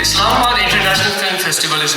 Islamabad International Film Festival is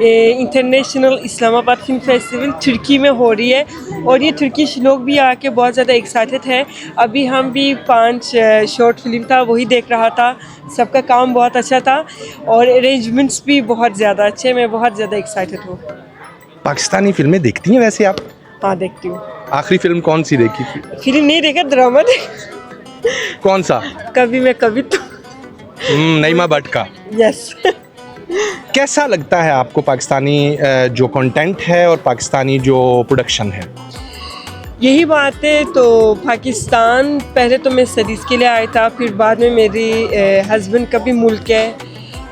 international Islamabad film festival तुर्की में हो रही है और ये तुर्किश लोग भी आके बहुत ज़्यादा एक्साइटेड हैं. अभी हम भी 5 शॉर्ट फिल्म था वही देख रहा था. सबका काम बहुत अच्छा था और अरेंजमेंट्स भी बहुत ज़्यादा अच्छे. मैं बहुत ज़्यादा एक्साइटेड हूँ. पाकिस्तानी फिल्में देखती हैं वैसे आप? हाँ, देखती हूँ. आखिरी फिल्म कौन सी देखी थी? फिल्म नहीं देखा, ड्रामा देखा. कौन सा? कभी मैं कभी तो. नईमा भट्ट का. यस. कैसा लगता है आपको पाकिस्तानी जो कंटेंट है और पाकिस्तानी जो प्रोडक्शन है? यही बात है. तो पाकिस्तान पहले तो मैं स्टडीज़ के लिए आया था, फिर बाद में मेरी हस्बैंड का भी मुल्क है.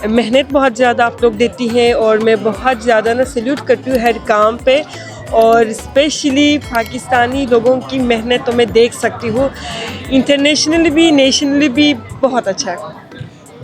मेहनत बहुत ज़्यादा आप लोग देती हैं और मैं बहुत ज़्यादा ना सैल्यूट करती हूँ हर काम पे. और स्पेशली पाकिस्तानी लोगों की मेहनत तो मैं देख सकती हूँ. इंटरनेशनली भी नेशनली भी बहुत अच्छा है.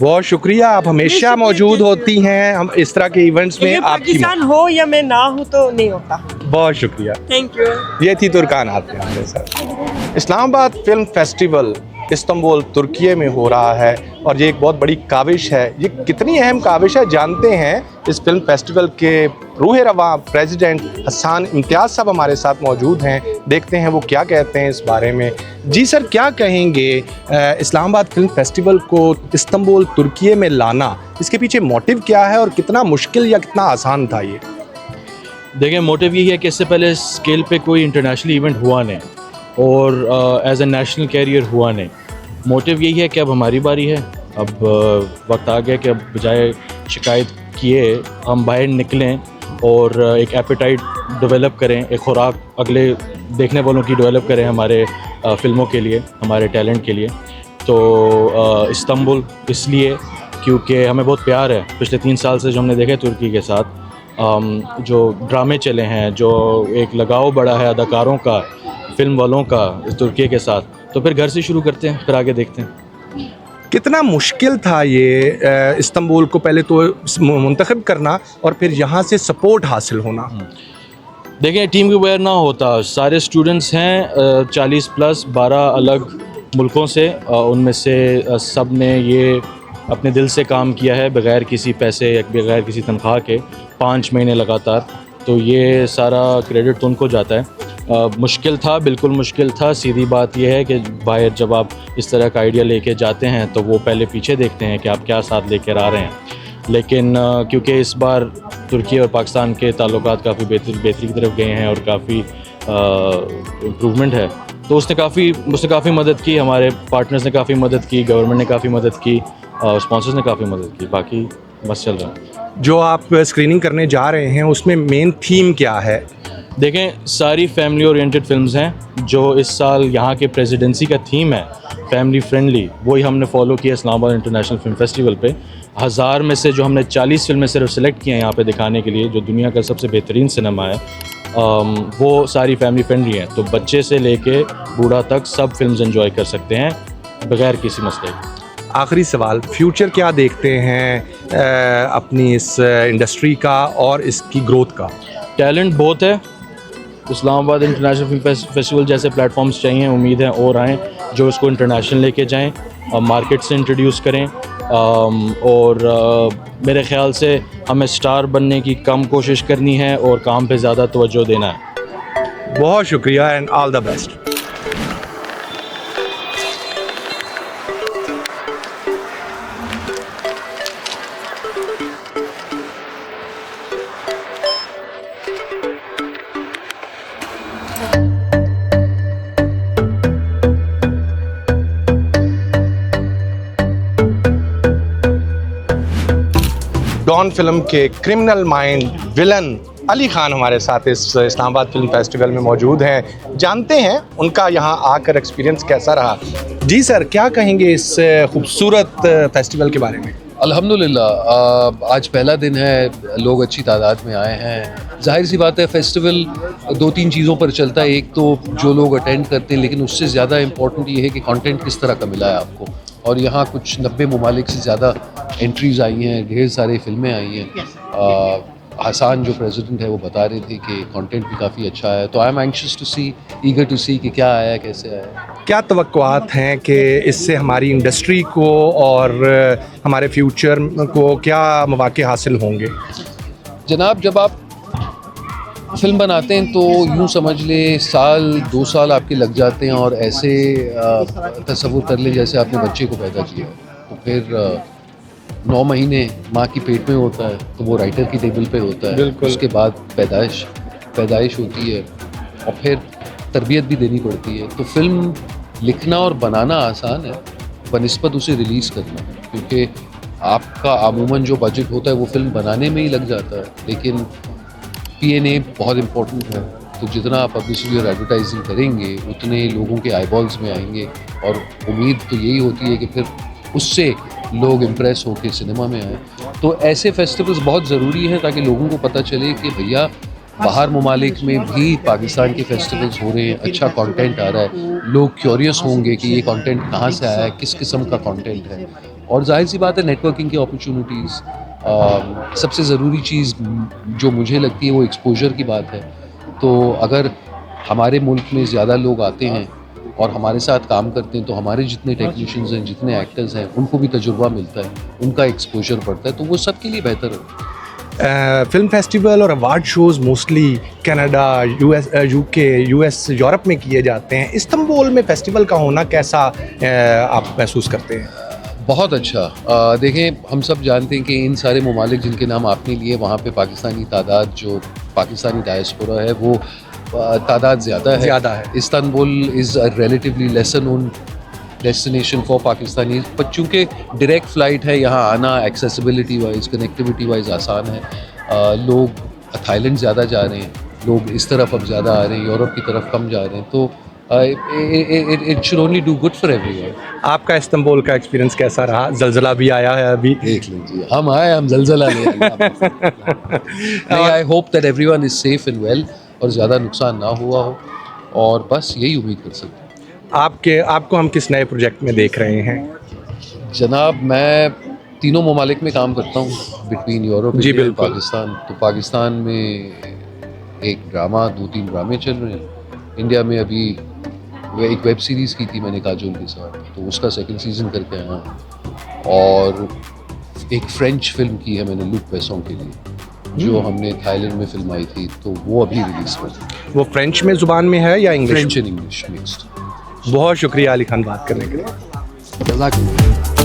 बहुत शुक्रिया, आप हमेशा मौजूद होती हैं हम इस तरह के इवेंट्स में. ये आपकी पाकिस्तान हो या मैं ना हूँ तो नहीं होता. बहुत शुक्रिया. Thank you. ये थी तुर्कान आते हैं हमारे साथ. इस्लामाबाद फिल्म फेस्टिवल इस्तांबुल तुर्की में हो रहा है और ये एक बहुत बड़ी काविश है. ये कितनी अहम काविश है जानते हैं. इस फिल्म फेस्टिवल के रूह रवा प्रेसिडेंट हसन इम्तियाज़ साहब हमारे साथ मौजूद हैं. देखते हैं वो क्या कहते हैं इस बारे में. जी सर, क्या कहेंगे इस्लामाबाद फिल्म फेस्टिवल को इस्तांबुल तुर्की में लाना, इसके पीछे मोटिव क्या है और कितना मुश्किल या कितना आसान था ये? देखिए, मोटिव यही है कि इससे पहले स्केल पे कोई इंटरनेशनल इवेंट हुआ नहीं और एज ए नेशनल कैरियर हुआ नहीं. मोटिव यही है कि अब हमारी बारी है. अब वक्त आ गया कि अब बजाय शिकायत किए हम बाहर निकलें और एक एपेटाइट डेवलप करें, एक खुराक अगले देखने वालों की डेवलप करें हमारे फ़िल्मों के लिए, हमारे टैलेंट के लिए. तो इस्तांबुल इसलिए क्योंकि हमें बहुत प्यार है. पिछले 3 साल से जो हमने देखे तुर्की के साथ जो ड्रामे चले हैं, जो एक लगाव बढ़ा है अदाकारों का, फिल्म वालों का तुर्की के साथ, तो फिर घर से शुरू करते हैं, फिर आगे देखते हैं. कितना मुश्किल था ये इस्तांबुल को पहले तो मुंतखब करना और फिर यहाँ से सपोर्ट हासिल होना? देखिए, टीम के बगैर ना होता. सारे स्टूडेंट्स हैं 40 प्लस 12 अलग मुल्कों से. उनमें से सब ने ये अपने दिल से काम किया है बग़ैर किसी पैसे या बग़ैर किसी तनख्वाह के 5 महीने लगातार. तो ये सारा क्रेडिट तो उनको जाता है. मुश्किल था, बिल्कुल मुश्किल था. सीधी बात यह है कि बाहर जब आप इस तरह का आइडिया लेके जाते हैं तो वो पहले पीछे देखते हैं कि आप क्या साथ लेकर आ रहे हैं. लेकिन क्योंकि इस बार तुर्की और पाकिस्तान के ताल्लुकात काफ़ी बेहतरी की तरफ गए हैं और काफ़ी इम्प्रूवमेंट है, तो उसने काफ़ी मदद की. हमारे पार्टनर्स ने काफ़ी मदद की, गवर्नमेंट ने काफ़ी मदद की, स्पॉन्सर्स ने काफ़ी मदद की. बाकी बस चल रहा है. जो आप स्क्रीनिंग करने जा रहे हैं उसमें मेन थीम क्या है? देखें, सारी फैमिली ओरिएंटेड फिल्म्स हैं. जो इस साल यहाँ के प्रेसिडेंसी का थीम है फैमिली फ्रेंडली, वही हमने फॉलो किया इस्लामाबाद इंटरनेशनल फिल्म फेस्टिवल पे. 1000 में से जो हमने 40 फिल्में सिर्फ सेलेक्ट किए हैं यहाँ पे दिखाने के लिए, जो दुनिया का सबसे बेहतरीन सिनेमा है, वो सारी फैमिली फ्रेंडली हैं. तो बच्चे से लेके बूढ़ा तक सब फिल्म्स एंजॉय कर सकते हैं बगैर किसी मसले के. आखिरी सवाल, फ्यूचर क्या देखते हैं अपनी इस इंडस्ट्री का और इसकी ग्रोथ का? टैलेंट बहुत है. इस्लामाबाद इंटरनेशनल फिल्म फेस्टिवल जैसे प्लेटफॉर्म्स चाहिए. उम्मीद है और आएँ जो इसको इंटरनेशनल लेके जाएं, मार्केट से इंट्रोड्यूस करें. और मेरे ख़्याल से हमें स्टार बनने की कम कोशिश करनी है और काम पे ज़्यादा तवज्जो देना है. बहुत शुक्रिया and all the best. Don film के criminal mind villain Ali Khan हमारे साथ इस इस्लामाबाद फिल्म फेस्टिवल में मौजूद हैं. जानते हैं उनका यहाँ आकर एक्सपीरियंस कैसा रहा. जी सर, क्या कहेंगे इस खूबसूरत फेस्टिवल के बारे में? अल्हम्दुलिल्लाह, आज पहला दिन है, लोग अच्छी तादाद में आए हैं. जाहिर सी बात है, फेस्टिवल 2-3 चीज़ों पर चलता है. एक तो जो लोग अटेंड करते हैं, लेकिन उससे ज़्यादा इम्पोर्टेंट ये है कि कंटेंट किस तरह का मिला है आपको. और यहाँ कुछ 90 ममालिक से ज़्यादा एंट्रीज़ आई हैं, ढेर सारी फिल्में आई हैं. हसन जो प्रेसिडेंट है वो बता रहे थे कि कंटेंट भी काफ़ी अच्छा है. तो I am anxious to see, eager to see कि क्या आया, कैसे आया. क्या तवक्कुआत हैं कि इससे हमारी इंडस्ट्री को और हमारे फ्यूचर को क्या मौके हासिल होंगे? जनाब, जब आप फिल्म बनाते हैं तो यूँ समझ लें साल 2 साल आपके लग जाते हैं, और ऐसे तसव्वुर कर लें जैसे आपने बच्चे को पैदा किया, तो फिर 9 महीने माँ की पेट में होता है, तो वो राइटर की टेबल पे होता है, उसके बाद पैदाइश होती है, और फिर तरबियत भी देनी पड़ती है। तो फिल्म लिखना और बनाना आसान है बनिस्बत उसे रिलीज़ करना, क्योंकि आपका अमूमन जो बजट होता है वो फिल्म बनाने में ही लग जाता है, लेकिन P&A बहुत इम्पोर्टेंट है। तो जितना आप पब्लिसिटी और एडवर्टाइजिंग करेंगे उतने लोगों के आईबॉल्स में आएंगे, और उम्मीद तो यही होती है कि फिर उससे लोग इम्प्रेस होकर सिनेमा में आएँ। तो ऐसे फेस्टिवल्स बहुत ज़रूरी हैं ताकि लोगों को पता चले कि भैया बाहर ममालिक में भी पाकिस्तान के फेस्टिवल्स हो रहे हैं, अच्छा कंटेंट आ रहा है, लोग क्यूरियस होंगे कि ये कंटेंट कहाँ से आया है, किस किस्म का कंटेंट है। और जाहिर सी बात है नेटवर्किंग की अपॉर्चुनिटीज़, सबसे ज़रूरी चीज़ जो मुझे लगती है वो एक्सपोजर की बात है। तो अगर हमारे मुल्क में ज़्यादा लोग आते हैं और हमारे साथ काम करते हैं, तो हमारे जितने टेक्नीशियंस हैं, जितने एक्टर्स हैं, उनको भी तजुर्बा मिलता है, उनका एक्सपोजर बढ़ता है, तो वो सबके लिए बेहतर है। फिल्म फेस्टिवल और award shows mostly Canada, UK, US, Europe में किए जाते हैं। इस्तांबुल में फेस्टिवल का होना कैसा आप महसूस करते हैं? बहुत अच्छा। देखें, हम सब जानते हैं कि इन सारे ममालिक जिनके नाम आपने लिए, वहाँ पे पाकिस्तानी तादाद, जो पाकिस्तानी डायस्पोरा है, वो तादाद ज़्यादा है। Istanbul is a relatively lesser known destination for Pakistani, पर चूँकि डायरेक्ट फ़्लाइट है, यहाँ आना एक्सेसिबिलिटी वाइज, कनेक्टिविटी वाइज आसान है। लोग थाईलैंड ज़्यादा जा रहे हैं, लोग इस तरफ अब ज़्यादा आ रहे हैं, यूरोप की तरफ कम जा रहे हैं, तो it should only do good for everyone. आपका इस्तांबुल का एक्सपीरियंस कैसा रहा? जलजला भी आया है अभी? देख लीजिए, हम आए, हम जलजला नहीं। I hope that everyone is safe and well, और ज़्यादा नुकसान ना हुआ हो, और बस यही उम्मीद कर सकते हैं। आपको हम किस नए प्रोजेक्ट में देख रहे हैं? जनाब, मैं तीनों ममालिक में काम करता हूँ, बिटवीन यूरोप, जी, इंडिया, बिल्कुल। पाकिस्तान। तो पाकिस्तान में एक ड्रामा, 2-3 ड्रामे चल रहे हैं। इंडिया में अभी एक वेब सीरीज़ की थी मैंने काजोल के साथ, तो उसका 2nd सीज़न करके आया हूँ। और एक फ्रेंच फिल्म की है मैंने लुक बेसों के लिए, जो हमने थाईलैंड में फिल्माई थी, तो वो अभी रिलीज़ कर। वो फ्रेंच में ज़ुबान में है या English? French and English mixed. बहुत शुक्रिया अली खान बात करने के लिए। जज़ाकल्लाह।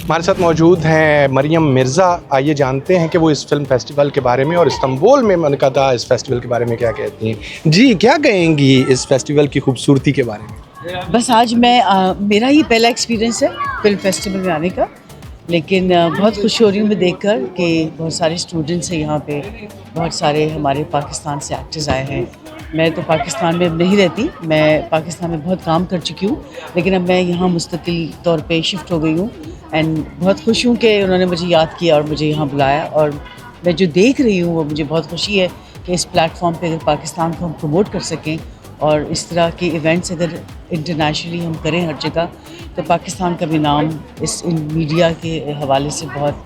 हमारे साथ मौजूद हैं मरियम मिर्ज़ा। आइए जानते हैं कि वो इस फिल्म फेस्टिवल के बारे में और इस्तांबुल में मुनक़दा इस फेस्टिवल के बारे में क्या कहती हैं। जी, क्या कहेंगी इस फेस्टिवल की खूबसूरती के बारे में? बस आज मेरा ही पहला एक्सपीरियंस है फिल्म फेस्टिवल में आने का, लेकिन बहुत खुश हो रही हूँ मैं देखकर कि बहुत सारे स्टूडेंट्स हैं यहाँ पे, बहुत सारे हमारे पाकिस्तान से एक्टर्स आए हैं। मैं तो पाकिस्तान में अब नहीं रहती, मैं पाकिस्तान में बहुत काम कर चुकी हूँ, लेकिन अब मैं यहाँ मुस्तकिल तौर पे शिफ्ट हो गई हूँ। एंड बहुत खुश हूँ कि उन्होंने मुझे याद किया और मुझे यहाँ बुलाया, और मैं जो देख रही हूँ वो मुझे बहुत खुशी है कि इस प्लेटफॉर्म पे अगर पाकिस्तान को हम प्रमोट कर सकें, और इस तरह के इवेंट्स अगर इंटरनेशनली हम करें हर जगह, तो पाकिस्तान का भी नाम इस मीडिया के हवाले से बहुत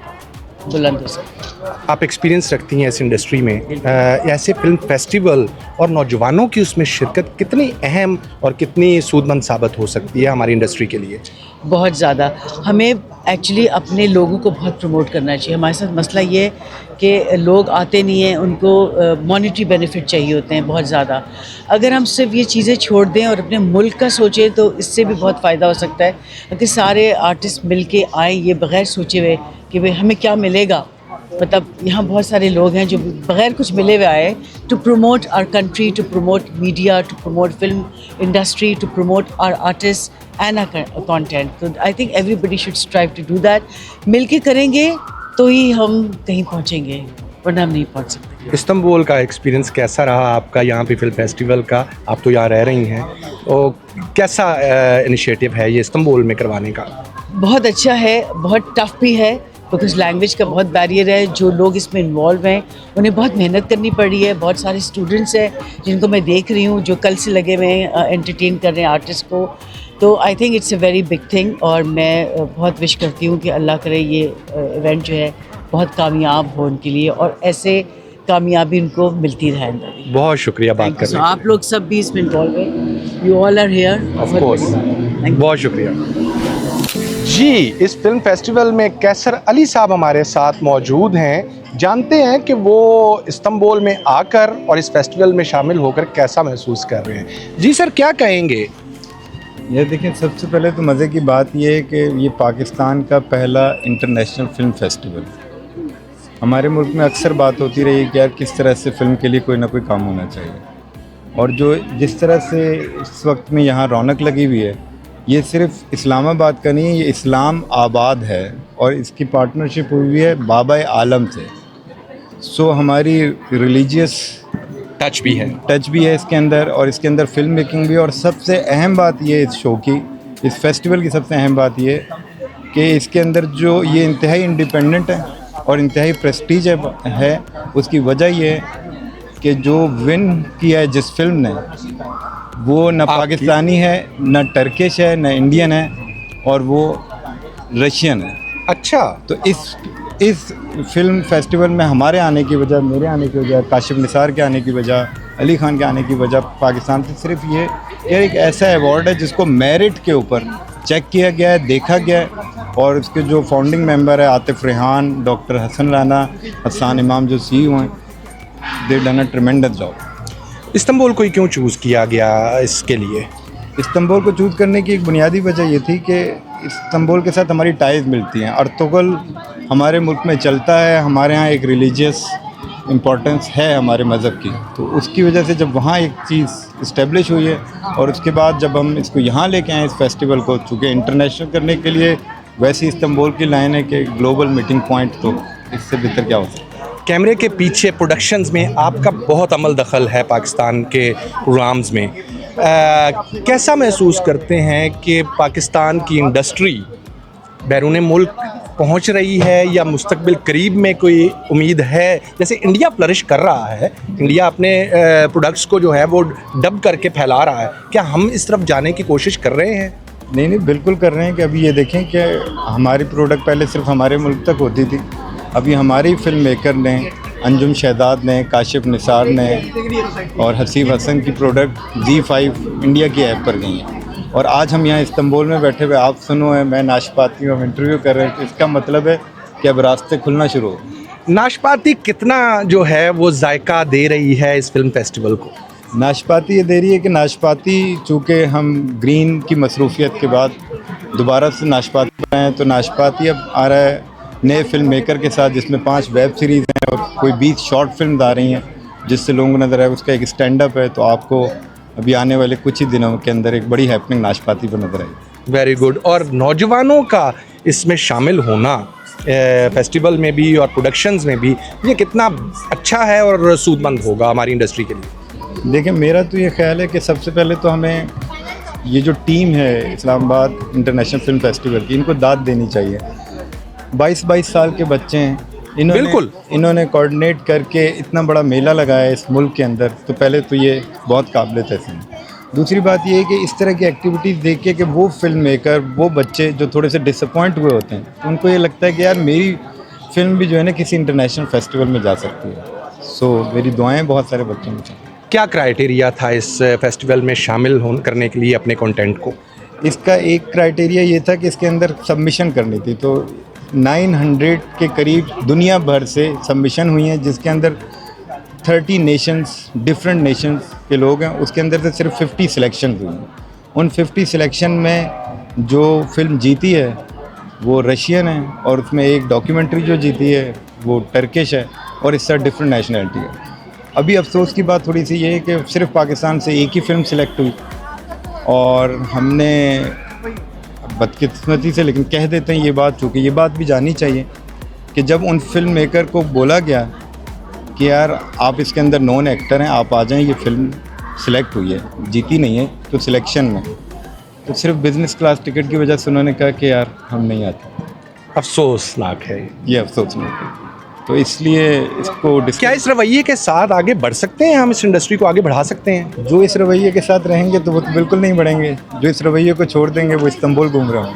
बुलंद हो सकता है। आप एक्सपीरियंस रखती हैं इस इंडस्ट्री में, ऐसे फिल्म फेस्टिवल और नौजवानों की उसमें शिरकत कितनी अहम और कितनी सूदमंद साबित हो सकती है हमारी इंडस्ट्री के लिए? बहुत ज़्यादा। हमें एक्चुअली अपने लोगों को बहुत प्रमोट करना चाहिए। हमारे साथ मसला ये है कि लोग आते नहीं हैं, उनको मॉनेटरी बेनिफिट चाहिए होते हैं बहुत ज़्यादा। अगर हम सिर्फ ये चीज़ें छोड़ दें और अपने मुल्क का सोचें तो इससे भी बहुत फ़ायदा हो सकता है। अगर सारे आर्टिस्ट मिल के आएँ ये बग़ैर सोचे हुए कि भाई हमें क्या मिलेगा, मतलब यहाँ बहुत सारे लोग हैं जो बग़ैर कुछ मिले हुए आए to promote our country, to promote media, to promote film industry, to promote our artist and our content. तो I think everybody should strive to do that. मिल के करेंगे तो ही हम कहीं पहुँचेंगे, वरना हम नहीं पहुँच सकते। इस्तांबुल का एक्सपीरियंस कैसा रहा आपका यहाँ पे फिल्म फेस्टिवल का? आप तो यहाँ रह रही हैं, और कैसा इनिशिएटिव है ये इस्तांबुल में करवाने का? बहुत अच्छा है, बहुत टफ भी है, बिकॉज लैंग्वेज का बहुत बैरियर है. जो लोग इसमें इन्वॉल्व हैं उन्हें बहुत मेहनत करनी पड़ी है. बहुत सारे स्टूडेंट्स हैं जिनको मैं देख रही हूँ जो कल से लगे हुए हैं एंटरटेन कर रहे हैं आर्टिस्ट को. तो I think it's a very big thing और मैं बहुत विश करती हूँ कि अल्लाह करे ये इवेंट जो है बहुत कामयाब हो उनके लिए और ऐसे कामयाबी उनको मिलती रहे अंदर. बहुत शुक्रिया बात करने आप लोग सब भी इसमें इन्वॉल्व हैं. You all are here. Of course. बहुत शुक्रिया जी. इस फिल्म फेस्टिवल में कैसर अली साहब हमारे साथ मौजूद हैं. जानते हैं कि वो इस्तांबुल में आकर और इस फेस्टिवल में शामिल होकर कैसा महसूस कर रहे हैं. जी सर, क्या कहेंगे? ये देखिए, सबसे पहले तो मज़े की बात ये है कि ये पाकिस्तान का पहला इंटरनेशनल फ़िल्म फेस्टिवल. हमारे मुल्क में अक्सर बात होती रही है कि यार किस तरह से फ़िल्म के लिए कोई ना कोई काम होना चाहिए, और जो जिस तरह से इस वक्त में यहाँ रौनक लगी हुई है, ये सिर्फ इस्लामाबाद का नहीं है, ये इस्लाम आबाद है और इसकी पार्टनरशिप हुई है बाबा आलम से. सो हमारी रिलीजियस टच भी है इसके अंदर, और इसके अंदर फिल्म मेकिंग भी. और सबसे अहम बात ये इस शो की, इस फेस्टिवल की सबसे अहम बात ये कि इसके अंदर जो ये इंतहाई इंडिपेंडेंट है और इंतहाई प्रेस्टीज है. उसकी वजह ये है कि जो विन किया है जिस फिल्म ने, वो न पाकिस्तानी है, न टर्किश है, न इंडियन है, और वो रशियन है. अच्छा. तो इस फिल्म फेस्टिवल में हमारे आने की वजह, मेरे आने की वजह, काशिफ निसार के आने की वजह, अली खान के आने की वजह पाकिस्तान से सिर्फ ये एक ऐसा अवार्ड है जिसको मेरिट के ऊपर चेक किया गया है, देखा गया है. और उसके जो फाउंडिंग मेंबर है आतिफ रेहान, डॉक्टर हसन राना, हसन इमाम जो CEO हैं, दे डन अ ट्रेमेंडस जॉब. इस्तांबुल को क्यों चूज़ किया गया इसके लिए? इस्तांबुल को चूज़ करने की एक बुनियादी वजह ये थी कि इस्तांबुल के साथ हमारी टाइज मिलती हैं. अर्तुगल हमारे मुल्क में चलता है, हमारे यहाँ एक रिलीजियस इम्पोर्टेंस है हमारे मज़हब की. तो उसकी वजह से जब वहाँ एक चीज़ इस्टेब्लिश हुई है, और उसके बाद जब हम इसको यहाँ लेके आए इस फेस्टिवल को, चूँकि इंटरनेशनल करने के लिए वैसे इस्तांबुल की लाइन है कि ग्लोबल मीटिंग पॉइंट, तो इससे बेहतर क्या हो सकता है. कैमरे के पीछे प्रोडक्शंस में आपका बहुत अमल दखल है पाकिस्तान के प्रोग्राम्स में. कैसा महसूस करते हैं कि पाकिस्तान की इंडस्ट्री बैरून मुल्क पहुंच रही है, या मुस्तकबिल करीब में कोई उम्मीद है? जैसे इंडिया फ्लरिश कर रहा है, इंडिया अपने प्रोडक्ट्स को जो है वो डब करके फैला रहा है, क्या हम इस तरफ जाने की कोशिश कर रहे हैं? नहीं, बिल्कुल कर रहे हैं. कि अभी ये देखें कि हमारी प्रोडक्ट पहले सिर्फ हमारे मुल्क तक होती थी. अभी हमारी फिल्म मेकर ने, अंजुम शहदाद ने, काशिफ निसार ने और हसीब हसन की प्रोडक्ट Z5 इंडिया की ऐप पर गई हैं. और आज हम यहाँ इस्तांबुल में बैठे हुए, आप सुनो है, मैं नाशपाती हूँ, हम इंटरव्यू कर रहे हैं. तो इसका मतलब है कि अब रास्ते खुलना शुरू हो. नाशपाती कितना जो है वो जायका दे रही है इस फिल्म फेस्टिवल को? नाशपाती ये दे रही है कि नाशपाती, चूँकि हम ग्रीन की मसरूफियत के बाद दोबारा से नाशपाती बनाए, तो नाशपाती अब आ रहा है नए फिल्म मेकर के साथ, जिसमें 5 वेब सीरीज़ हैं और कोई 20 शॉर्ट फिल्म आ रही हैं, जिससे लोगों को नज़र आए. उसका एक स्टैंड अप है. तो आपको अभी आने वाले कुछ ही दिनों के अंदर एक बड़ी हैपनिंग नाशपाती पर नज़र आएगी. Very good. और नौजवानों का इसमें शामिल होना फेस्टिवल में भी और प्रोडक्शंस में भी, ये कितना अच्छा है और सूदमंद होगा हमारी इंडस्ट्री के लिए? देखिए, मेरा तो ये ख्याल है कि सबसे पहले तो हमें ये जो टीम है इस्लामाबाद इंटरनेशनल फिल्म फेस्टिवल की, इनको दाद देनी चाहिए. 22 साल के बच्चे हैं, इन्होंने कोऑर्डिनेट करके इतना बड़ा मेला लगाया इस मुल्क के अंदर. तो पहले तो ये बहुत काबिल तहसीन. दूसरी बात ये है कि इस तरह की एक्टिविटीज़ देख के कि वो फिल्म मेकर, वो बच्चे जो थोड़े से डिसअपॉइंट हुए होते हैं, तो उनको ये लगता है कि यार मेरी फिल्म भी जो है ना किसी इंटरनेशनल फेस्टिवल में जा सकती है. सो मेरी दुआएं बहुत सारे बच्चों में चाहिए. क्या क्राइटेरिया था इस फेस्टिवल में शामिल करने के लिए अपने कंटेंट को? इसका एक क्राइटेरिया ये था कि इसके अंदर सबमिशन करनी थी. तो 900 के करीब दुनिया भर से सबमिशन हुई हैं, जिसके अंदर 30 नेशंस, डिफरेंट नेशंस के लोग हैं. उसके अंदर से सिर्फ 50 सिलेक्शन हुई हैं. उन 50 सिलेक्शन में जो फिल्म जीती है वो रशियन है, और उसमें एक डॉक्यूमेंट्री जो जीती है वो टर्किश है, और इस तरह डिफरेंट नेशनलिटी है. अभी अफसोस की बात थोड़ी सी ये है कि सिर्फ पाकिस्तान से एक ही फ़िल्म सिलेक्ट हुई, और हमने बदकिस्मती से, लेकिन कह देते हैं ये बात, चूँकि ये बात भी जाननी चाहिए कि जब उन फिल्म मेकर को बोला गया कि यार आप इसके अंदर नॉन एक्टर हैं, आप आ जाएं, ये फिल्म सिलेक्ट हुई है, जीती नहीं है तो सिलेक्शन में, तो सिर्फ बिज़नेस क्लास टिकट की वजह से उन्होंने कहा कि यार हम नहीं आते. अफसोसनाक है। ये अफसोसनाक है, तो इसलिए इसको क्या इस रवैये के साथ आगे बढ़ सकते हैं हम, इस इंडस्ट्री को आगे बढ़ा सकते हैं? जो इस रवैये के साथ रहेंगे तो वो तो बिल्कुल नहीं बढ़ेंगे, जो इस रवैये को छोड़ देंगे वो इस्तांबुल घूम रहा हूँ।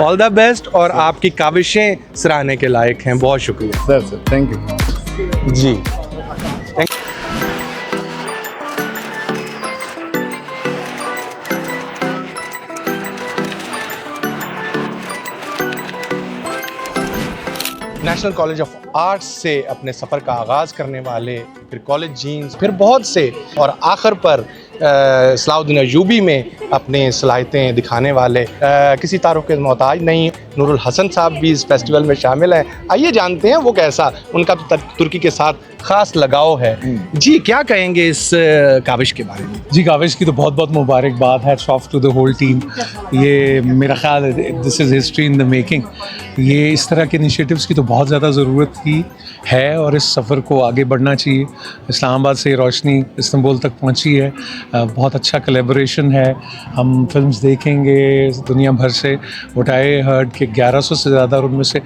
ऑल द बेस्ट, और आपकी काविशें सराहने के लायक हैं। बहुत शुक्रिया सर थैंक यू जी। नेशनल कॉलेज ऑफ आर्ट्स से अपने सफ़र का आगाज़ करने वाले, फिर कॉलेज जीन्स, फिर बहुत से, और आखिर पर सलाहुद्दीन अय्यूबी में अपनी सलाहियतें दिखाने वाले किसी तारुफ के मोहताज नहीं नूरुल हसन साहब भी इस फेस्टिवल में शामिल हैं। आइए जानते हैं वो कैसा, उनका तो तुर्की के साथ ख़ास लगाव है। जी क्या कहेंगे इस काविश के बारे में? जी काविश की तो बहुत बहुत मुबारकबाद, hats off to the whole team. ये मेरा ख्याल है this is history in the making. ये इस तरह के इनिशिएटिव्स की तो बहुत ज़्यादा ज़रूरत की है और इस सफ़र को आगे बढ़ना चाहिए। इस्लामाबाद से रोशनी इस्तांबुल तक पहुंची है, बहुत अच्छा कोलैबोरेशन है। हम फिल्म्स देखेंगे दुनिया भर से, व्हाट आई हर्ड के 1100 से ज़्यादा, और उनमें से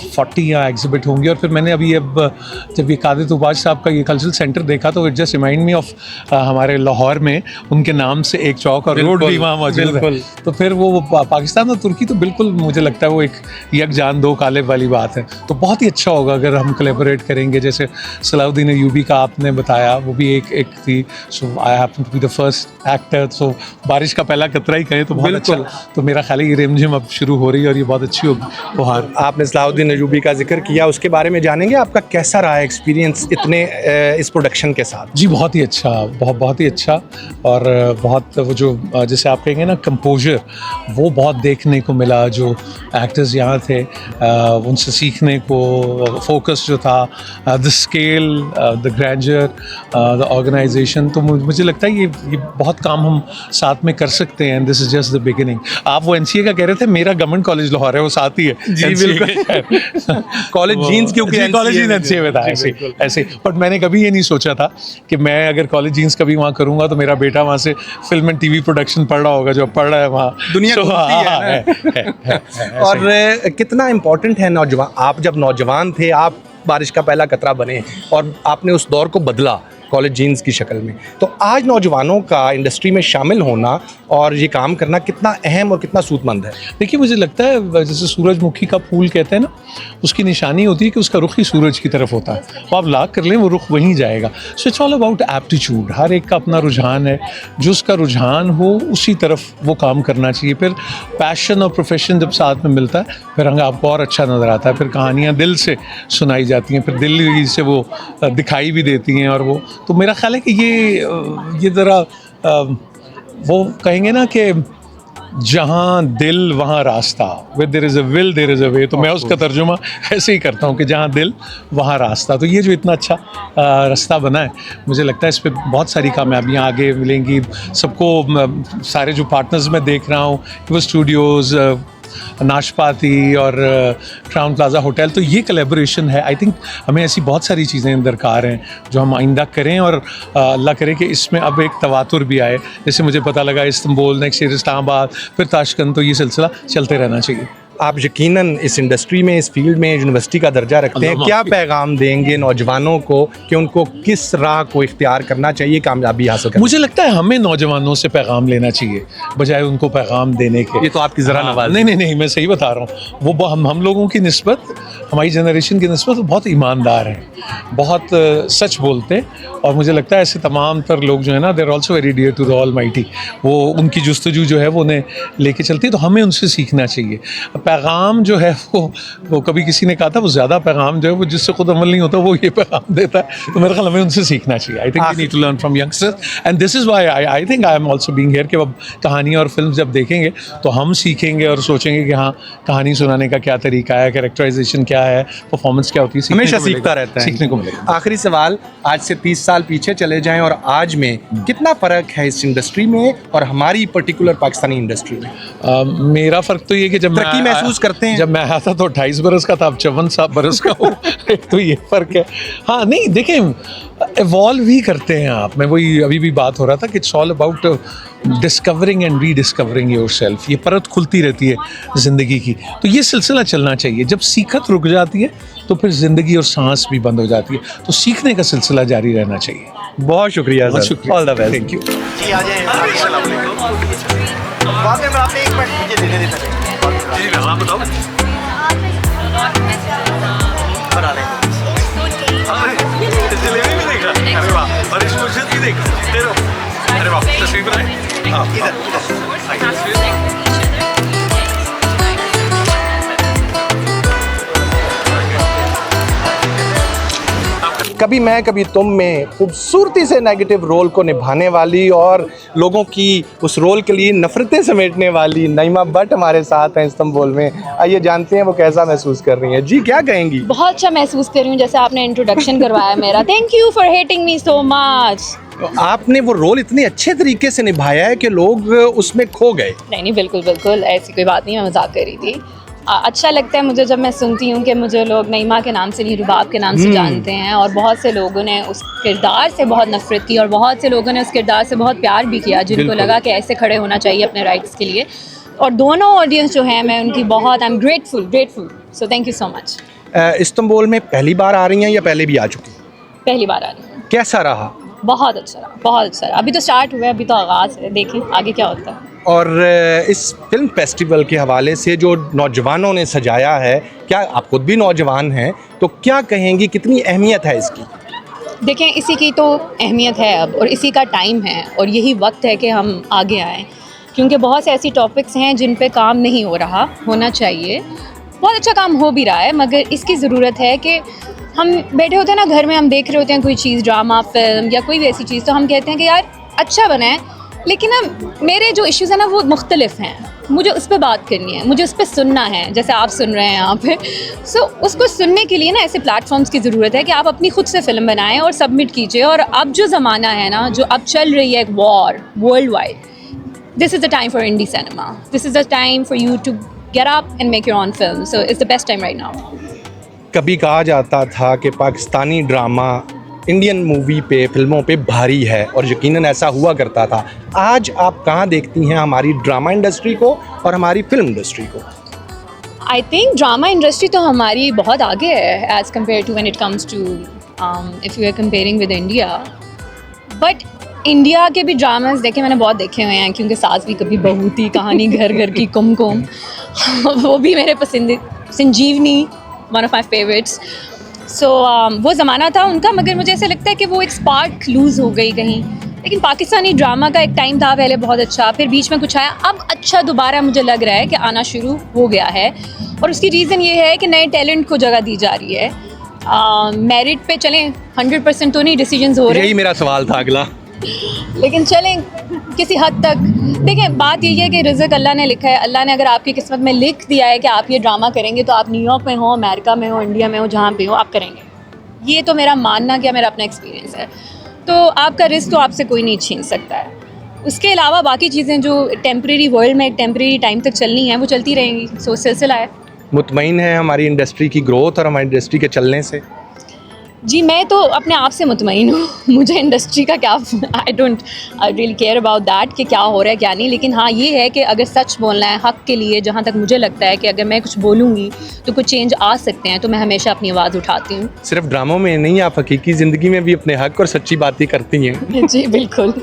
40 यहाँ एग्जिबिट होंगी। और फिर मैंने अभी जब ये कादिर तुबाज साहब का ये कल्चरल सेंटर देखा तो it just remind me of हमारे लाहौर में उनके नाम से एक चौक और रोड भी वहाँ मौजूद है। तो फिर वो पाकिस्तान और तुर्की तो बिल्कुल मुझे लगता है वो एक यकजान दो कालिब वाली बात है। तो बहुत ही अच्छा होगा अगर हम कोलैबोरेट करेंगे। जैसे सलाहुद्दीन अय्यूबी का आपने बताया, वो भी एक थी। So I happen to be the first actor. So बारिश का पहला कतरा ही कहें तो बहुत अच्छा। तो मेरा ख्याल है ये रिमझिम अब शुरू हो रही है और ये बहुत अच्छी होगी उपहार। आपने सलाहुद्दीन अय्यूबी का जिक्र किया, उसके बारे में जानेंगे आपका कैसा रहा एक्सपीरियंस इतने इस प्रोडक्शन के साथ? जी बहुत ही अच्छा, बहुत ही अच्छा। और बहुत वो जो जैसे आप कहेंगे ना कंपोजर, वो बहुत देखने को मिला। जो एक्टर्स यहाँ थे उनसे सीखने को, फोकस जो था, the scale, the grander, the organisation. तो मुझे लगता है ये बहुत काम हम साथ में कर सकते हैं। This is just the beginning. आप वो एनसीए का कह रहे थे, मेरा गवर्नमेंट कॉलेज लाहौर है, वो साथ ही है। जी बिल्कुल। कॉलेज जीन्स क्योंकि कॉलेज जीन्स एनसीए में था ऐसे। बट मैंने कभी ये नहीं सोचा था कि मैं अगर कॉलेज जीन्स कभी वहाँ करूँगा तो मेरा बेटा वहाँ से फिल्म एंड टीवी प्रोडक्शन पढ़ रहा होगा, जो पढ़ रहा है वहाँ। दुनिया और कितना इम्पोर्टेंट है नौजवान। आप जब नौजवान थे, आप बारिश का पहला कतरा बने और आपने उस दौर को बदला कॉलेज जीन्स की शक्ल में। तो आज नौजवानों का इंडस्ट्री में शामिल होना और ये काम करना कितना अहम और कितना सूदमंद है? देखिए मुझे लगता है जैसे सूरजमुखी का फूल कहते हैं ना, उसकी निशानी होती है कि उसका रुख ही सूरज की तरफ होता है। वो आप लाख कर लें वो रुख वहीं जाएगा। So it's all about aptitude. हर एक का अपना रुझान है, जो उसका रुझान हो उसी तरफ वो काम करना चाहिए। फिर पैशन और प्रोफेशन जब साथ में मिलता है फिर रंग आपको और अच्छा नज़र आता है। फिर कहानियाँ दिल से सुनाई जाती हैं, फिर दिल से वो दिखाई भी देती हैं। और वो तो मेरा ख्याल है कि ये ज़रा वो कहेंगे ना कि जहाँ दिल वहाँ रास्ता, with there is a will there is a way. तो मैं उसका तर्जुमा ऐसे ही करता हूँ कि जहाँ दिल वहाँ रास्ता। तो ये जो इतना अच्छा रास्ता बना है, मुझे लगता है इस पर बहुत सारी कामयाबियाँ आगे मिलेंगी सबको। सारे जो पार्टनर्स मैं देख रहा हूँ, वो स्टूडियोज़, नाशपाती और क्राउन प्लाजा होटल, तो ये कोलैबोरेशन है। आई थिंक हमें ऐसी बहुत सारी चीज़ें दरकार हैं जो हम आइंदा करें और अल्लाह करे कि इसमें अब एक तवातुर भी आए। जैसे मुझे पता लगा इस्तांबुल, नेक्स्ट ईयर इस्लामाबाद, फिर ताशकंद, तो ये सिलसिला चलते रहना चाहिए। आप यकीनन इस इंडस्ट्री में, इस फील्ड में यूनिवर्सिटी का दर्जा रखते हैं। क्या पैगाम देंगे नौजवानों को कि उनको किस राह को इख्तियार करना चाहिए कामयाबी हासिल करने? मुझे लगता है हमें नौजवानों से पैगाम लेना चाहिए बजाय उनको पैगाम देने के। ये तो आपकी ज़रा नवाज़। नहीं मैं सही बता रहा हूँ। वो हम लोगों की निस्बत, हमारी जनरेशन की निस्बत बहुत ईमानदार हैं, बहुत सच बोलते हैं। और मुझे लगता है ऐसे तमाम तर लोग जो है ना, they are also very dear to the almighty. वो उनकी जुस्तजू जो है वो उन्हें लेके चलती है। तो हमें उनसे सीखना चाहिए। पैगाम जो है वो कभी किसी ने कहा था, वो ज़्यादा पैगाम जो है वो जिससे खुद अमल नहीं होता वो ये पैगाम देता है। तो मेरे ख्याल हमें उनसे सीखना चाहिए। I think we need to learn from youngsters and this is why I think I am also being here कि अब कहानी और फिल्म जब देखेंगे तो हम सीखेंगे और सोचेंगे कि हाँ, कहानी सुनाने का क्या तरीका है, कैरेक्टराइजेशन क्या है, परफॉर्मेंस क्या होती है। हमेशा सीखता रहता है, सीखने को मिलेगा। आखिरी सवाल, आज से 30 साल पीछे चले जाएं और आज में कितना फ़र्क है इस इंडस्ट्री में और हमारी पर्टिकुलर पाकिस्तानी इंडस्ट्री में? मेरा फ़र्क तो ये कि जब तरक्की महसूस करते हैं? जब मैं आया था तो 28 बरस का था, अब 54 बरस का हूँ। तो ये फ़र्क है। हाँ नहीं देखें, इवॉल्व ही करते हैं आप। मैं वही अभी भी बात हो रहा था कि it's all about discovering and rediscovering yourself. ये परत खुलती रहती है ज़िंदगी की, तो ये सिलसिला चलना चाहिए। जब सीखत रुक जाती है तो फिर ज़िंदगी और सांस भी बंद हो जाती है, तो सीखने का सिलसिला जारी रहना चाहिए। बहुत शुक्रिया बहुत सर, शुक्रिया, all the best. Thank you. जी आ जाए। वाकई में आपने एक मिनट मुझे देने देता है। जी आप बताओ। बना लें। जलेबी भी देखा? अरे वाह, और इस मुर्शिद भी देखा? तेरो? अरे वाह, तस्वीर बनाए? हाँ, इधर। कभी मैं कभी तुम में खूबसूरती से नेगेटिव रोल को निभाने वाली और लोगों की उस रोल के लिए नफ़रतें समेटने वाली नईमा भट्ट हमारे साथ हैं इस्तांबुल में। आइए जानते हैं वो कैसा महसूस कर रही हैं। जी क्या कहेंगी? बहुत अच्छा महसूस कर रही हूँ, जैसे आपने इंट्रोडक्शन करवाया मेरा। Thank you for hating me so much. आपने वो रोल इतने अच्छे तरीके से निभाया है कि लोग उसमें खो गए। नहीं बिल्कुल बिल्कुल ऐसी कोई बात नहीं, मैं मजाक कर रही थी। अच्छा लगता है मुझे जब मैं सुनती हूँ कि मुझे लोग नईमा के नाम से नहीं रुबाब के नाम से जानते हैं, और बहुत से लोगों ने उस किरदार से बहुत नफरत की और बहुत से लोगों ने उस किरदार से बहुत प्यार भी किया, जिनको लगा कि ऐसे खड़े होना चाहिए अपने राइट्स के लिए। और दोनों ऑडियंस जो है, मैं उनकी बहुत I am grateful, so thank you so much. Istanbul में पहली बार आ रही हैं या पहले भी आ चुकी हैं? पहली बार आ रही हूँ। कैसा रहा? बहुत अच्छा रहा, बहुत अच्छा रहा। अभी तो स्टार्ट हुआ है, अभी तो आगाज़ है, देखें आगे क्या होता है। और इस फिल्म फेस्टिवल के हवाले से जो नौजवानों ने सजाया है, क्या आप खुद भी नौजवान हैं, तो क्या कहेंगी कितनी अहमियत है इसकी? देखें इसी की तो अहमियत है अब, और इसी का टाइम है, और यही वक्त है कि हम आगे आएँ, क्योंकि बहुत से ऐसी टॉपिक्स हैं जिन पे काम नहीं हो रहा, होना चाहिए। बहुत अच्छा काम हो भी रहा है, मगर इसकी ज़रूरत है कि हम बैठे होते हैं ना घर में, हम देख रहे होते हैं कोई चीज़, ड्रामा, फिल्म या कोई भी ऐसी चीज़, तो हम कहते हैं कि यार अच्छा बना है, लेकिन ना मेरे जो इश्यूज़ हैं ना वो मुख्तलिफ हैं, मुझे उस पर बात करनी है, मुझे उस पर सुनना है, जैसे आप सुन रहे हैं यहाँ पे। सो उसको सुनने के लिए ना ऐसे प्लेटफॉर्म्स की ज़रूरत है कि आप अपनी खुद से फ़िल्म बनाएं और सबमिट कीजिए। और अब जो ज़माना है ना, जो अब चल रही है एक war world wide, this is the time for indie cinema, this is the time for you to get up and make your own film, so it's the best time right now. कभी कहा जाता था कि Pakistani drama Indian movie पे, फिल्मों पे भारी है, और यकीनन ऐसा हुआ करता था। आज आप कहाँ देखती हैं हमारी ड्रामा इंडस्ट्री को और हमारी फिल्म इंडस्ट्री को? आई थिंक ड्रामा इंडस्ट्री तो हमारी बहुत आगे है as compare to when it comes to if you are comparing with India. But India के भी ड्रामास देखे मैंने बहुत देखे हुए हैं, क्योंकि सास भी कभी बहू थी, कहानी घर घर की, कुमकुम वो भी मेरे पसंद, संजीवनी वन ऑफ माई फेवरेट्स। सो वो ज़माना था उनका, मगर मुझे ऐसा लगता है कि वो एक स्पार्क लूज़ हो गई कहीं। लेकिन पाकिस्तानी ड्रामा का एक टाइम था पहले बहुत अच्छा, फिर बीच में कुछ आया, अब अच्छा दोबारा मुझे लग रहा है कि आना शुरू हो गया है। और उसकी रीज़न ये है कि नए टैलेंट को जगह दी जा रही है। मेरिट पे चलें 100% तो नहीं डिसीजंस हो रहे, यही मेरा सवाल था अगला, लेकिन चलें किसी हद तक। देखें बात यही है कि रिज़्क अल्लाह ने लिखा है, अल्लाह ने अगर आपकी किस्मत में लिख दिया है कि आप ये ड्रामा करेंगे, तो आप न्यूयॉर्क में हो, अमेरिका में हो, इंडिया में हो, जहाँ पे हो आप करेंगे। ये तो मेरा मानना, क्या मेरा अपना एक्सपीरियंस है। तो आपका रिस्क तो आपसे कोई नहीं छीन सकता है। उसके अलावा बाकी चीज़ें जो टेम्प्रेरी वर्ल्ड में एक टेम्प्रेरी टाइम तक चलनी है, वो चलती रहेंगी। सो सिलसिला है। मुतमईन है हमारी इंडस्ट्री की ग्रोथ और हमारी इंडस्ट्री के चलने से? जी मैं तो अपने आप से मुतमईन हूँ, मुझे इंडस्ट्री का क्या, I don't really care about that कि क्या हो रहा है क्या नहीं। लेकिन हाँ ये है कि अगर सच बोलना है हक़ के लिए, जहाँ तक मुझे लगता है कि अगर मैं कुछ बोलूँगी तो कुछ चेंज आ सकते हैं, तो मैं हमेशा अपनी आवाज़ उठाती हूँ। सिर्फ ड्रामों में नहीं, आप हकीकी ज़िंदगी में भी अपने हक़ और सच्ची बातें करती हैं। जी बिल्कुल,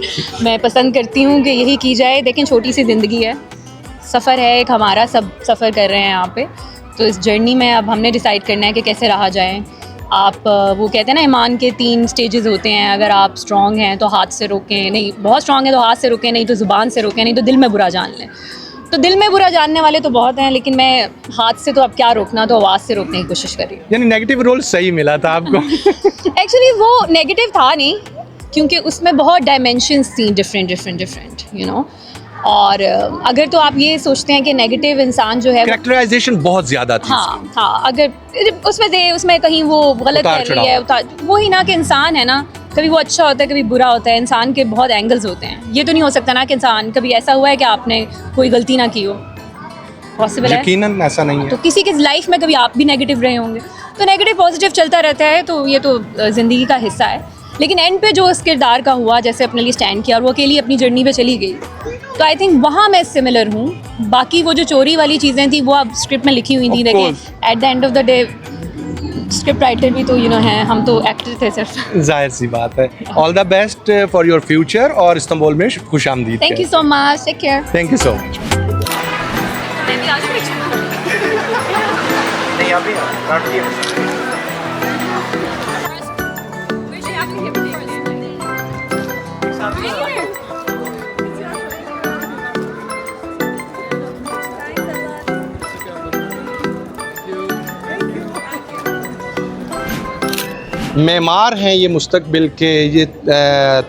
मैं पसंद करती हूँ कि यही की जाए। लेकिन छोटी सी ज़िंदगी है, सफ़र है एक हमारा, सब सफ़र कर रहे हैं यहाँ पे, तो इस जर्नी में अब हमने डिसाइड करना है कि कैसे रहा जाए। आप वो कहते हैं ना ईमान के 3 स्टेजेस होते हैं, अगर आप स्ट्रॉन्ग हैं तो हाथ से रोकें, नहीं बहुत स्ट्रॉन्ग है तो हाथ से रोकें, नहीं तो ज़ुबान से रोकें, नहीं तो दिल में बुरा जान लें। तो दिल में बुरा जानने वाले तो बहुत हैं, लेकिन मैं हाथ से तो अब क्या रोकना, तो आवाज़ से रोकने की कोशिश कर रही हूँ। यानी नेगेटिव रोल सही मिला था आपको? एक्चुअली वो नेगेटिव था नहीं, क्योंकि उसमें बहुत डायमेंशंस थी, डिफरेंट यू नो। और अगर तो आप ये सोचते हैं कि नेगेटिव इंसान जो है, कैरेक्टराइजेशन बहुत ज़्यादा थी। हाँ अगर उसमें कहीं वो गलत कर रही है, वही ना कि इंसान है ना, कभी वो अच्छा होता है कभी बुरा होता है, इंसान के बहुत एंगल्स होते हैं। ये तो नहीं हो सकता ना कि इंसान कभी ऐसा हुआ है कि आपने कोई गलती ना की हो। पॉसिबल है? यकीनन ऐसा नहीं तो है. किसी की लाइफ में कभी आप भी नेगेटिव रहे होंगे, तो नेगेटिव पॉजिटिव चलता रहता है, तो ये तो ज़िंदगी का हिस्सा है. लेकिन एंड पे जो उस किरदार का हुआ, जैसे अपने लिए स्टैंड किया और वो अकेली अपनी जर्नी पे चली गई, तो आई थिंक वहाँ मैं सिमिलर हूँ. बाकी वो जो चोरी वाली चीज़ें थी वो अब स्क्रिप्ट में लिखी हुई थी, लेकिन at the end of the day script writer भी तो हैं, हम तो एक्टर थे सिर्फ. जाहिर सी बात है. All the best for your future और इस्तांबुल में खुशामदीद. Thank you so much, take care. Thank you so much. मेमार हैं ये मुस्तकबिल के, ये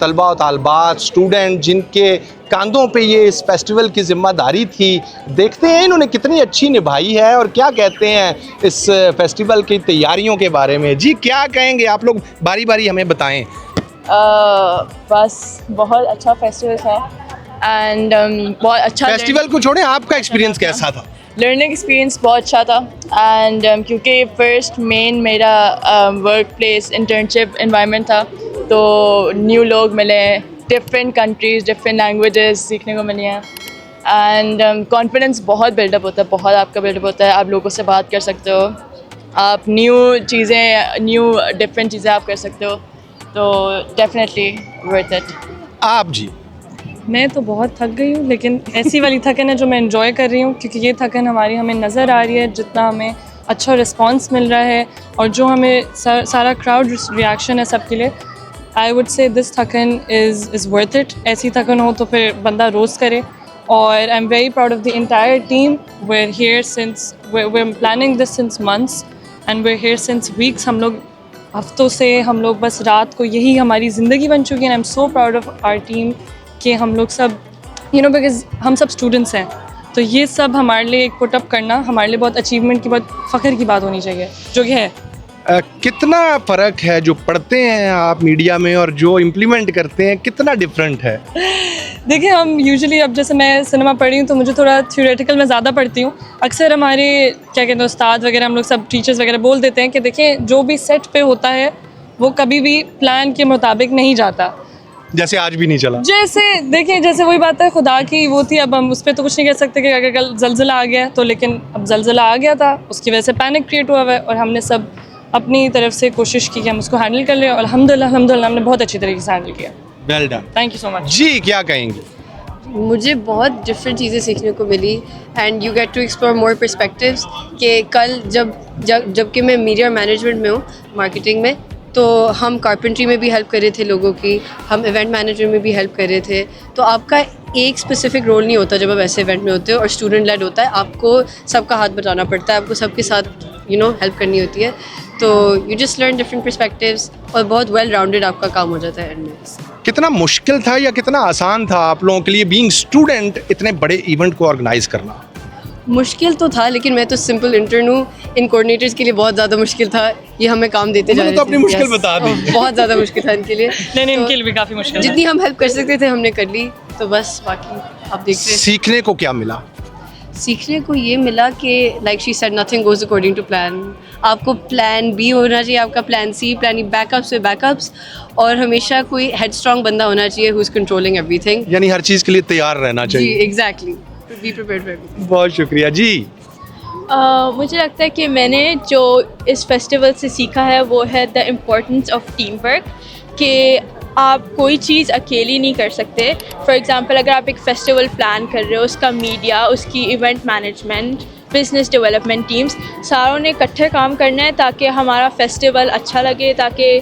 तलबा और तालबात, स्टूडेंट जिनके कांधों पे ये इस फेस्टिवल की ज़िम्मेदारी थी. देखते हैं इन्होंने कितनी अच्छी निभाई है और क्या कहते हैं इस फेस्टिवल की तैयारियों के बारे में. जी क्या कहेंगे आप लोग, बारी बारी हमें बताएं. बस बहुत अच्छा फेस्टिवल था एंड बहुत अच्छा फेस्टिवल को छोड़ें, आपका एक्सपीरियंस कैसा था? लर्निंग एक्सपीरियंस बहुत अच्छा था एंड क्योंकि फर्स्ट मेन मेरा वर्क प्लेस इंटर्नशिप एनवायरनमेंट था, तो न्यू लोग मिले, डिफरेंट कंट्रीज़, डिफरेंट लैंग्वेजेस सीखने को मिली हैं एंड कॉन्फिडेंस बहुत बिल्डअप होता है, बहुत आपका बिल्डअप होता है. आप लोगों से बात कर सकते हो, आप न्यू डिफरेंट चीज़ें आप कर सकते हो, तो डेफिनेटली वर्थ इट. आप जी? मैं तो बहुत थक गई हूँ, लेकिन ऐसी वाली थकन है जो मैं एंजॉय कर रही हूँ, क्योंकि ये थकन हमें नज़र आ रही है, जितना हमें अच्छा रिस्पांस मिल रहा है और जो हमें सारा क्राउड रिएक्शन है सबके लिए. आई वुड से दिस थकन इज़ वर्थ इट. ऐसी थकन हो तो फिर बंदा रोज़ करे. और I am very proud of the entire team. We are planning this since months and we are here since weeks. हम लोग हफ्तों से, हम लोग बस रात को, यही हमारी ज़िंदगी बन चुकी है. I am so proud of our team कि हम लोग सब बिकॉज हम सब स्टूडेंट्स हैं, तो ये सब हमारे लिए एक पुट अप करना हमारे लिए बहुत अचीवमेंट की, बहुत फ़ख्र की बात होनी चाहिए, जो कि है. कितना फ़र्क है जो पढ़ते हैं आप मीडिया में और जो इम्प्लीमेंट करते हैं, कितना डिफरेंट है? देखिए, हम यूजुअली, अब जैसे मैं सिनेमा पढ़ी हूँ तो मुझे थोड़ा थ्योरेटिकल में ज़्यादा पढ़ती हूँ. अक्सर हमारे क्या कहते हैं उस्ताद वगैरह, हम लोग सब टीचर्स वगैरह बोल देते हैं कि देखिए जो भी सेट पे होता है वो कभी भी प्लान के मुताबिक नहीं जाता. जैसे आज भी नहीं चला. जैसे वही बात है, खुदा की वो थी. अब हम उस पर तो कुछ नहीं कह सकते कि अगर कल जलजिला आ गया तो, लेकिन अब जलजिला आ गया था, उसकी वजह से पैनिक क्रिएट हुआ है और हमने सब अपनी तरफ से कोशिश की कि हम उसको हैंडल कर लें और अल्हम्दुलिल्लाह हमने बहुत अच्छी तरीके से हैंडल किया. Well done. Thank you so much. जी क्या कहेंगे? मुझे बहुत डिफरेंट चीज़ें सीखने को मिली and you get to explore more perspectives. कि कल जबकि मैं मीडिया मैनेजमेंट में हूँ, मार्केटिंग में, तो हम कारपेंट्री में भी हेल्प कर रहे थे लोगों की, हम इवेंट मैनेजमेंट में भी हेल्प कर रहे थे. तो आपका एक स्पेसिफिक रोल नहीं होता जब आप ऐसे इवेंट में होते हो, और स्टूडेंट लेड होता है, आपको सबका हाथ बटाना पड़ता है, आपको सबके साथ हेल्प करनी होती है. तो you just learn different perspectives और बहुत वेल राउंडेड आपका काम हो जाता है एंड में. कितना मुश्किल था या कितना आसान था आप लोगों के लिए बीइंग स्टूडेंट इतने बड़े इवेंट को ऑर्गेनाइज करना? मुश्किल तो था, लेकिन मैं तो सिंपल इंटर्न हूँ. इन कोऑर्डिनेटर्स के लिए बहुत ज़्यादा मुश्किल था. ये हमें काम देते जा रहे थे. तो अपनी मुश्किल बता दी. बहुत ज़्यादा मुश्किल था इनके लिए. नहीं, इनके लिए भी काफ़ी मुश्किल. जितनी हम हेल्प कर सकते थे हमने कर ली. तो बस बाकी आप देख रहे हैं. सीखने को क्या मिला? सीखने को ये मिला कि like she said, nothing goes according to plan. आपको प्लान बी होना चाहिए, आपका plan C, plan E, backups पे बैकअप्स, और हमेशा कोई हेड स्ट्रॉन्ग बंदा होना चाहिए हु इज़ कंट्रोलिंग एवरीथिंग. यानी हर चीज़ के लिए तैयार रहना जी, चाहिए. Exactly. Be prepared for everything. बहुत शुक्रिया जी. मुझे लगता है कि मैंने जो इस फेस्टिवल से सीखा है वो है the importance of team work. कि आप कोई चीज़ अकेली नहीं कर सकते. फॉर एग्ज़ाम्पल, अगर आप एक फ़ेस्टिवल प्लान कर रहे हो, उसका मीडिया, उसकी event management, business development teams, सारों ने इकट्ठे काम करना है ताकि हमारा फेस्टिवल अच्छा लगे, ताकि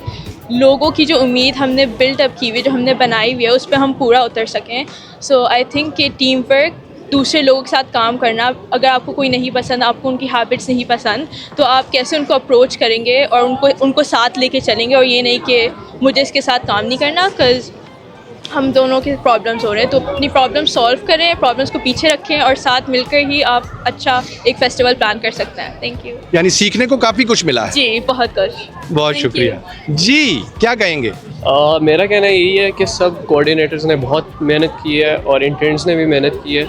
लोगों की जो उम्मीद हमने बिल्ट अप की हुई, जो हमने बनाई हुई है, उस पर हम पूरा उतर सकें. सो आई थिंक कि टीम वर्क, दूसरे लोगों के साथ काम करना, अगर आपको कोई नहीं पसंद, आपको उनकी हैबिट्स नहीं पसंद, तो आप कैसे उनको अप्रोच करेंगे और उनको साथ लेके चलेंगे. और ये नहीं कि मुझे इसके साथ काम नहीं करना, बिकॉज़ हम दोनों के प्रॉब्लम्स हो रहे हैं, तो अपनी प्रॉब्लम सॉल्व करें, प्रॉब्लम्स को पीछे रखें और साथ मिलकर ही आप अच्छा एक फेस्टिवल प्लान कर सकते हैं. Thank you. यानी सीखने को काफ़ी कुछ मिला है. जी, बहुत कुछ. बहुत शुक्रिया जी. क्या कहेंगे? मेरा कहना यही है कि सब कोऑर्डिनेटर्स ने बहुत मेहनत की है और इंटर्न्स ने भी मेहनत की है.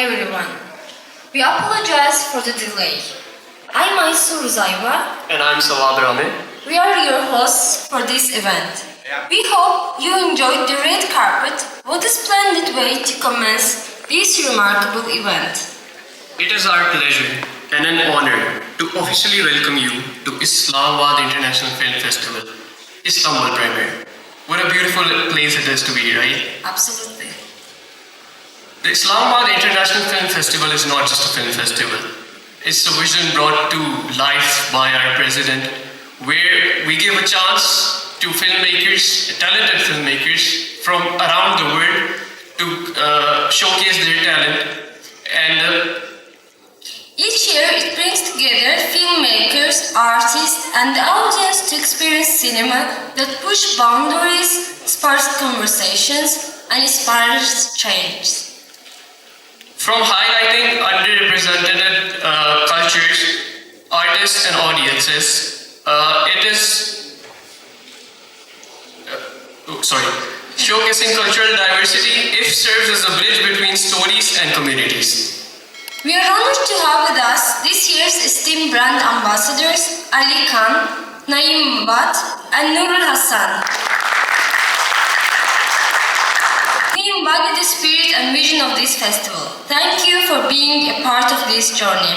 Everyone, we apologize for the delay. I'm Aysur Zayva. And I'm Sawab Rame. We are your hosts for this event. We hope you enjoyed the red carpet. What a splendid way to commence this remarkable event. It is our pleasure and an honor to officially welcome you to Islamabad International Film Festival, Istanbul Premier. What a beautiful place it is to be, right? Absolutely. The Islamabad International Film Festival is not just a film festival. It's a vision brought to life by our president, where we give a chance to filmmakers, talented filmmakers from around the world to showcase their talent. And each year it brings together filmmakers, artists and the audience to experience cinema that push boundaries, sparks conversations and inspires change. From highlighting underrepresented cultures, artists and audiences, showcasing cultural diversity, it serves as a bridge between stories and communities. We are honored to have with us this year's esteemed brand ambassadors Ali Khan, Naeem Bat and Nurul Hassan. They embody the spirit and vision of this festival. Thank you for being a part of this journey.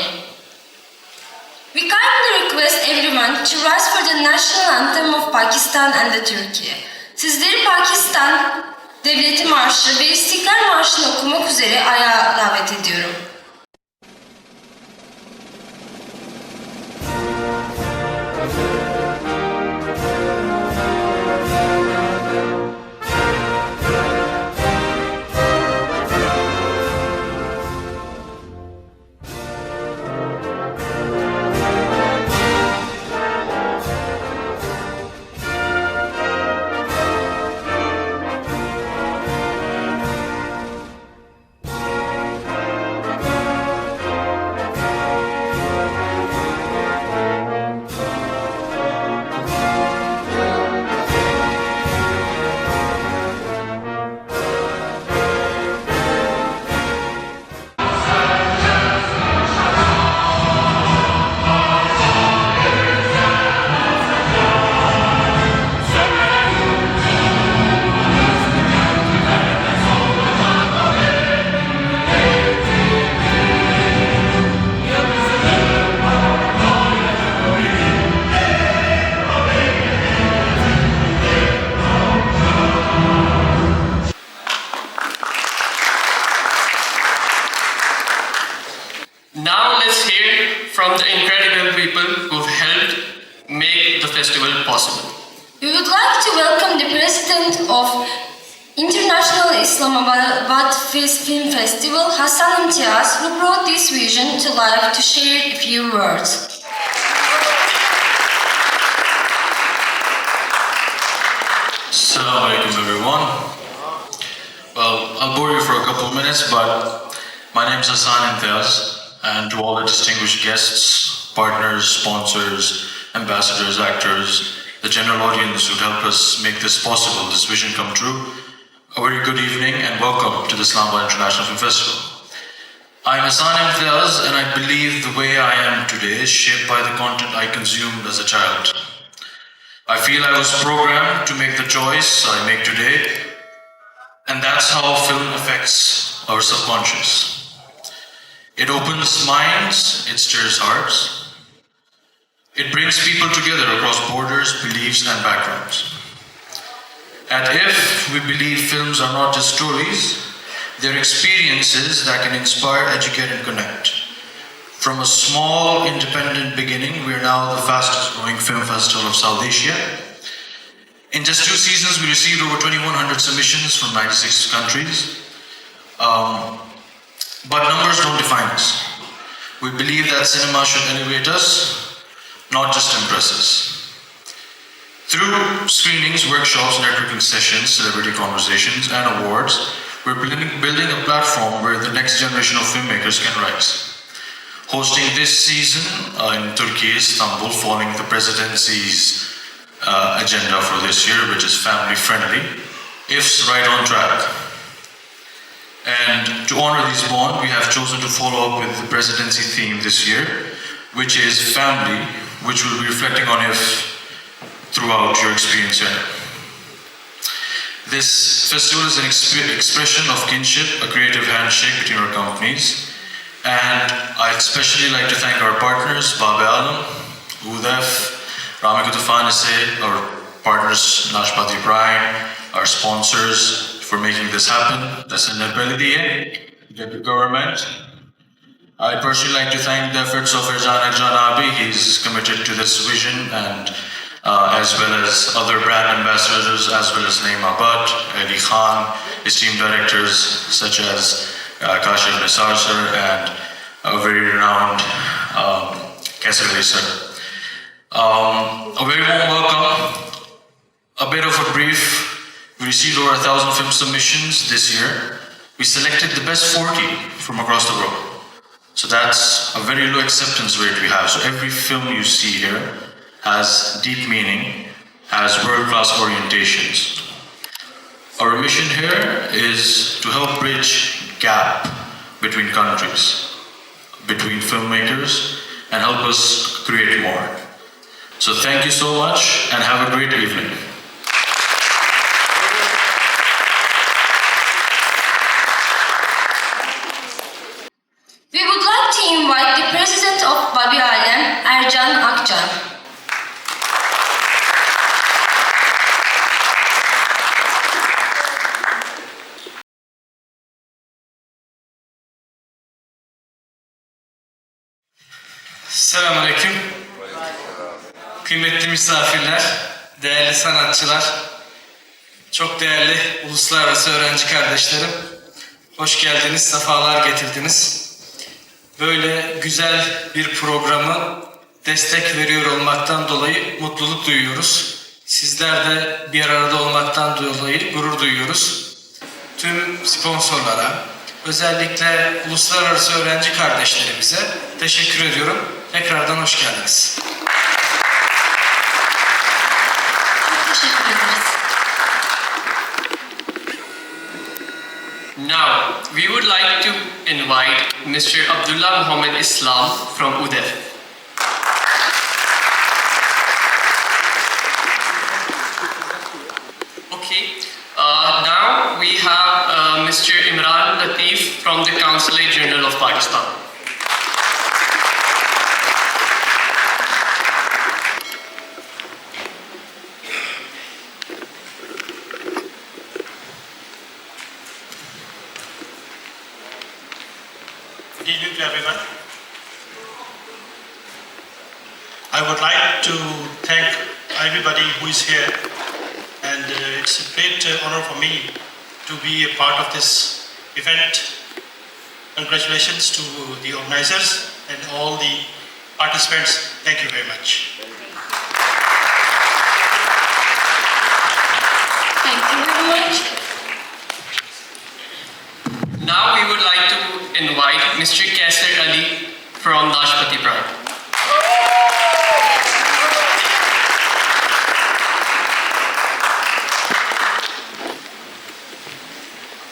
We kindly request everyone to rise for the national anthem of Pakistan and the Turkey. Sizleri Pakistan Devleti Marşı ve İstiklal Marşı'nı okumak üzere ayağa davet ediyorum. Now let's hear from the incredible people who've helped make the festival possible. We would like to welcome the President of International Islamabad Film Festival, Hassan Imtiaz, who brought this vision to life to share a few words. Assalamu alaikum everyone. Well, I'll bore you for a couple of minutes, but my name is Hassan Imtiaz, and to all the distinguished guests, partners, sponsors, ambassadors, actors, the general audience who helped us make this possible, this vision come true, a very good evening and welcome to the Islamabad International Film Festival. I'm Hassan Imtiaz, and I believe the way I am today is shaped by the content I consumed as a child. I feel I was programmed to make the choice I make today, and that's how film affects our subconscious. It opens minds, it stirs hearts. It brings people together across borders, beliefs, and backgrounds. And if we believe films are not just stories, they're experiences that can inspire, educate, and connect. From a small, independent beginning, we are now the fastest growing film festival of South Asia. In just 2 seasons, we received over 2,100 submissions from 96 countries. But numbers don't define us. We believe that cinema should elevate us, not just impress us. Through screenings, workshops, networking sessions, celebrity conversations, and awards, we're building a platform where the next generation of filmmakers can rise. Hosting this season in Turkey, Istanbul, following the presidency's agenda for this year, which is family friendly, IF's right on track. And to honor this bond, we have chosen to follow up with the presidency theme this year, which is family, which will be reflecting on IF throughout your experience here. This festival is an expression of kinship, a creative handshake between our companies. And I'd especially like to thank our partners, Babe Alam, UDEF, Rami Kutufanise, our partners, Nashpati Ibrahim, our sponsors for making this happen. That's in the government. I'd personally like to thank the efforts of Irzan Janabi. He's committed to this vision, and as well as other brand ambassadors, as well as Naima Bhatt, Eddie Khan, esteemed directors such as Kashif Nisar sir and a very renowned Kaisar Ali sir. A very warm welcome. A bit of a brief. We received over 1,000 film submissions this year. We selected the best 40 from across the world. So that's a very low acceptance rate we have. So every film you see here has deep meaning, has world-class orientations. Our mission here is to help bridge gap between countries, between filmmakers, and help us create more. So thank you so much and have a great evening. We would like to invite the President of Babe Alem, Ercan Akcan. Selamünaleyküm. Kıymetli misafirler, değerli sanatçılar, çok değerli uluslararası öğrenci kardeşlerim, hoş geldiniz, sefalar getirdiniz. Böyle güzel bir programı destek veriyor olmaktan dolayı mutluluk duyuyoruz. Sizler de bir arada olmaktan dolayı gurur duyuyoruz. Tüm sponsorlara, özellikle uluslararası öğrenci kardeşlerimize teşekkür ediyorum. Tekrardan hoş geldiniz. Now, we would like to invite Mr. Abdullah Muhammad Islam from UDEF. Okay, now we have Mr. Imran Latif from the Consulate General of Pakistan. Good evening to everyone. I would like to thank everybody who is here, and it's a great honor for me to be a part of this event. Congratulations to the organizers and all the participants. Thank you very much. Thank you very much. Now we would like to invite Mr. Kaisar Ali from Nashpati Pride.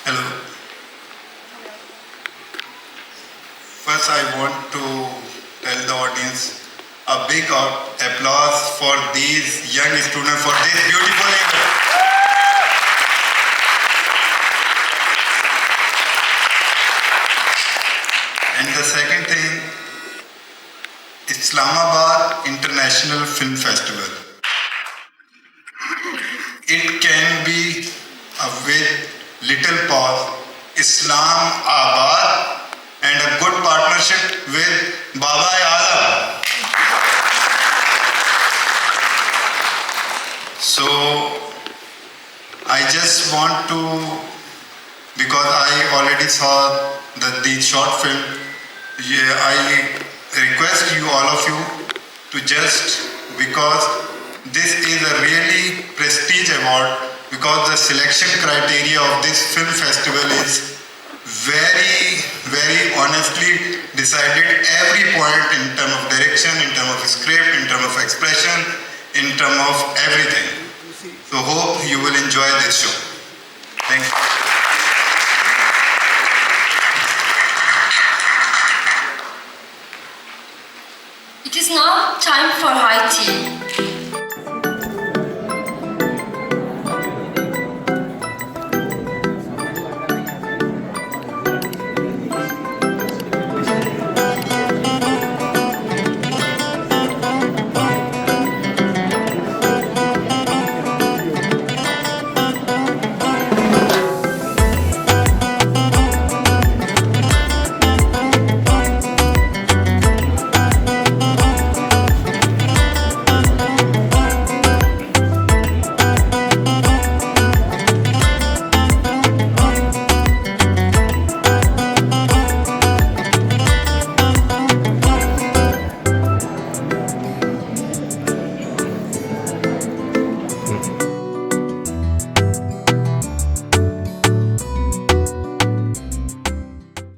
Hello. First, I want to tell the audience a big applause for these young students for this beautiful event. And the second thing, Islamabad International Film Festival. It can be with little pause, Islamabad, and a good partnership with Baba Alam. So I just want to, because I already saw the short film, I request you, all of you, to just, because this is a really prestige award, because the selection criteria of this film festival is very, very honestly decided every point in terms of direction, in terms of script, in terms of expression, in terms of everything. So hope you will enjoy this show. Thank you. It is now time for high tea.